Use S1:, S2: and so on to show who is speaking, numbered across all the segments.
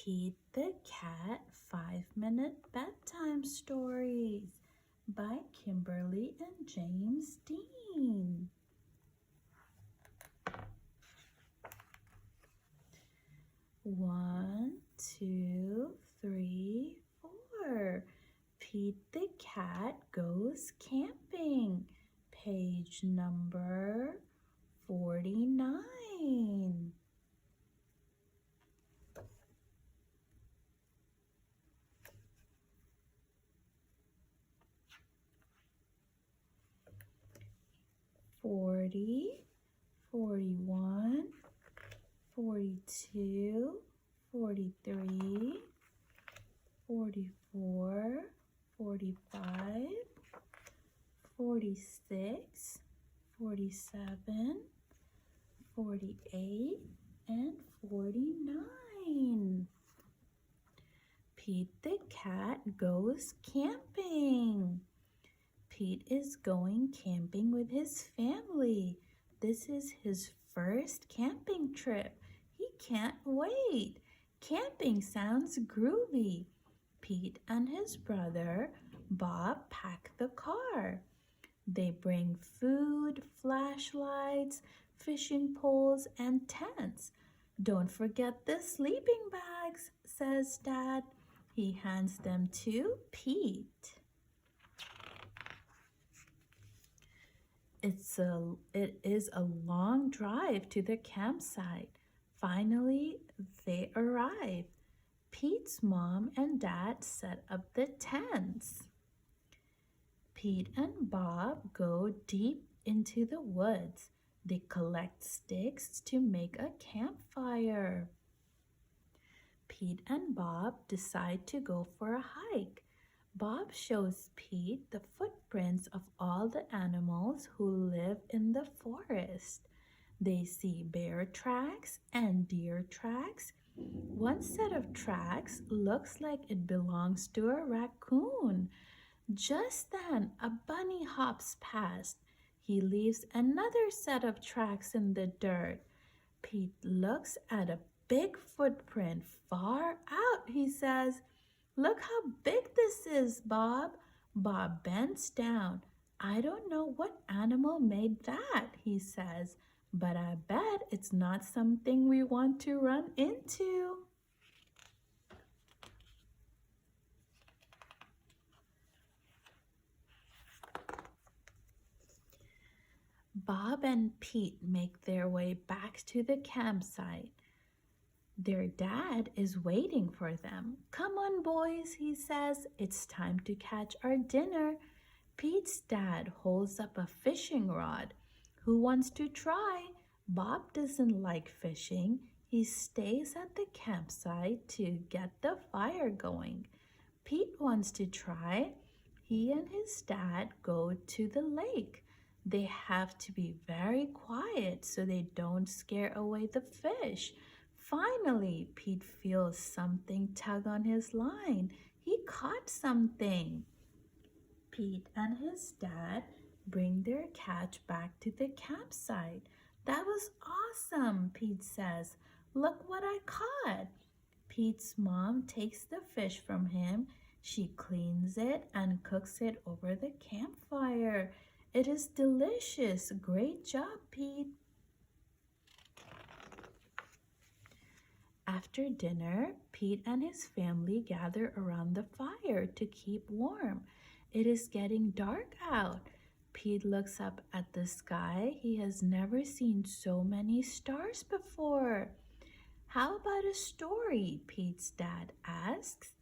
S1: Pete the Cat 5-Minute Bedtime Stories by Kimberly and James Dean. One, two, three, four. Pete the Cat Goes Camping. Page number 49. Forty, 41, 42, 43, 44, 45, 46, 47, 48, and 49. Pete the Cat Goes Camping. Pete is going camping with his family. This is his first camping trip. He can't wait. Camping sounds groovy. Pete and his brother, Bob, pack the car. They bring food, flashlights, fishing poles, and tents. Don't forget the sleeping bags, says Dad. He hands them to Pete. It is a long drive to the campsite. Finally, they arrive. Pete's mom and dad set up the tents. Pete and Bob go deep into the woods. They collect sticks to make a campfire. Pete and Bob decide to go for a hike. Bob shows Pete the footprints of all the animals who live in the forest. They see bear tracks and deer tracks. One set of tracks looks like it belongs to a raccoon. Just then, a bunny hops past. He leaves another set of tracks in the dirt. Pete looks at a big footprint far out. He says, "Look how big this is, Bob." Bob bends down. "I don't know what animal made that," he says, "but I bet it's not something we want to run into." Bob and Pete make their way back to the campsite. Their dad is waiting for them. "Come on, boys," he says. "It's time to catch our dinner." Pete's dad holds up a fishing rod. "Who wants to try?" Bob doesn't like fishing. He stays at the campsite to get the fire going. Pete wants to try. He and his dad go to the lake. They have to be very quiet so they don't scare away the fish. Finally, Pete feels something tug on his line. He caught something. Pete and his dad bring their catch back to the campsite. "That was awesome," Pete says. "Look what I caught." Pete's mom takes the fish from him. She cleans it and cooks it over the campfire. "It is delicious. Great job, Pete." After dinner, Pete and his family gather around the fire to keep warm. It is getting dark out. Pete looks up at the sky. He has never seen so many stars before. "How about a story?" Pete's dad asks.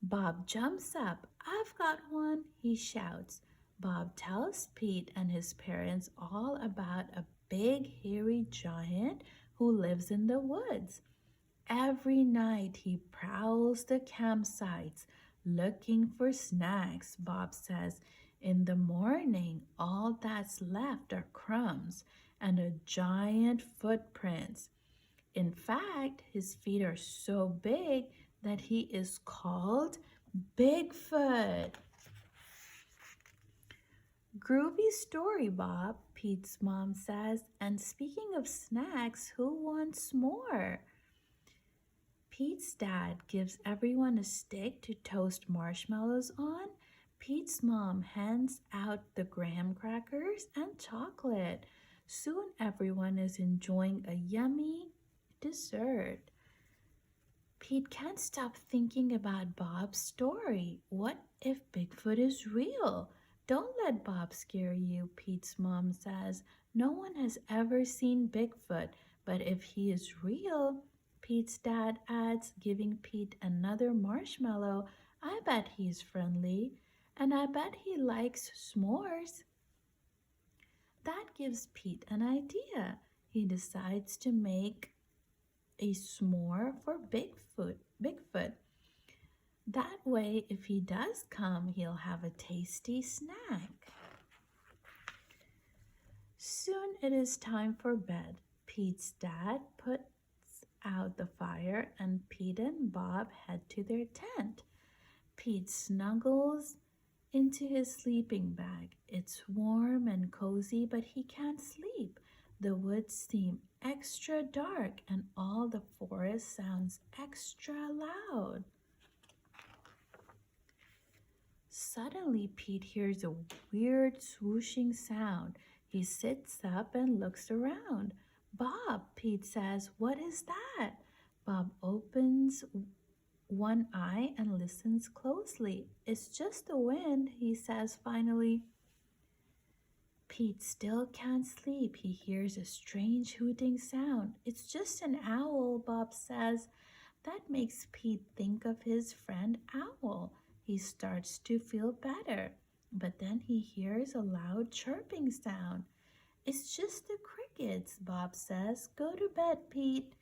S1: Bob jumps up. "I've got one," he shouts. Bob tells Pete and his parents all about a big hairy giant who lives in the woods. Every night he prowls the campsites looking for snacks, Bob says. In the morning, all that's left are crumbs and a giant footprints. In fact, his feet are so big that he is called Bigfoot. "Groovy story, Bob," Pete's mom says. "And speaking of snacks, who wants more?" Pete's dad gives everyone a stick to toast marshmallows on. Pete's mom hands out the graham crackers and chocolate. Soon everyone is enjoying a yummy dessert. Pete can't stop thinking about Bob's story. What if Bigfoot is real? Don't let Bob scare you, Pete's mom says. No one has ever seen Bigfoot, but if he is real, Pete's dad adds, giving Pete another marshmallow. I bet he's friendly, and I bet he likes s'mores. That gives Pete an idea. He decides to make a s'more for Bigfoot. That way, if he does come, he'll have a tasty snack. Soon it is time for bed. Pete's dad puts out the fire and Pete and Bob head to their tent. Pete snuggles into his sleeping bag. It's warm and cozy, but he can't sleep. The woods seem extra dark and all the forest sounds extra loud. Suddenly, Pete hears a weird swooshing sound. He sits up and looks around. Bob, Pete says, what is that? Bob opens one eye and listens closely. It's just the wind, he says finally. Pete still can't sleep. He hears a strange hooting sound. It's just an owl, Bob says. That makes Pete think of his friend Owl. He starts to feel better, but then he hears a loud chirping sound. It's just the crickets, Bob says. Go to bed, Pete.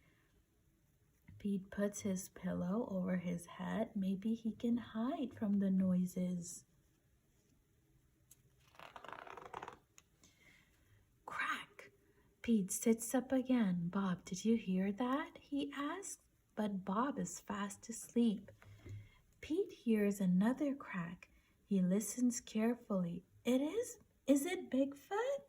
S1: Pete puts his pillow over his head. Maybe he can hide from the noises. Crack! Pete sits up again. Bob, did you hear that? He asks, but Bob is fast asleep. Pete hears another crack. He listens carefully. Is it Bigfoot?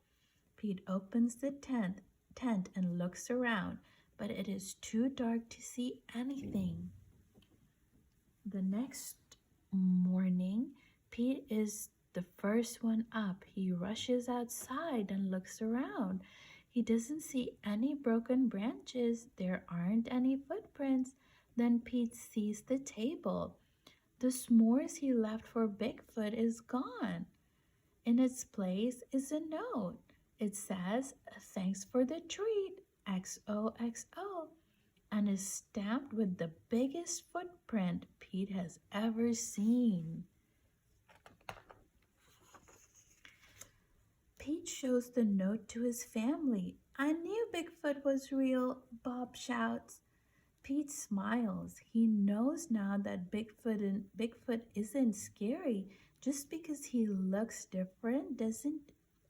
S1: Pete opens the tent and looks around, but it is too dark to see anything. The next morning, Pete is the first one up. He rushes outside and looks around. He doesn't see any broken branches. There aren't any footprints. Then Pete sees the table. The s'mores he left for Bigfoot is gone. In its place is a note. It says, thanks for the treat, XOXO, and is stamped with the biggest footprint Pete has ever seen. Pete shows the note to his family. I knew Bigfoot was real, Bob shouts. Pete smiles. He knows now that Bigfoot isn't scary. Just because he looks different doesn't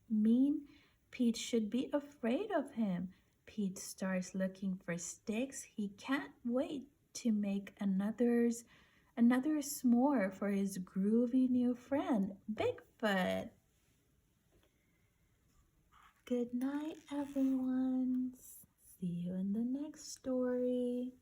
S1: mean Pete should be afraid of him. Pete starts looking for sticks. He can't wait to make another s'more for his groovy new friend, Bigfoot. Good night, everyone. See you in the next story.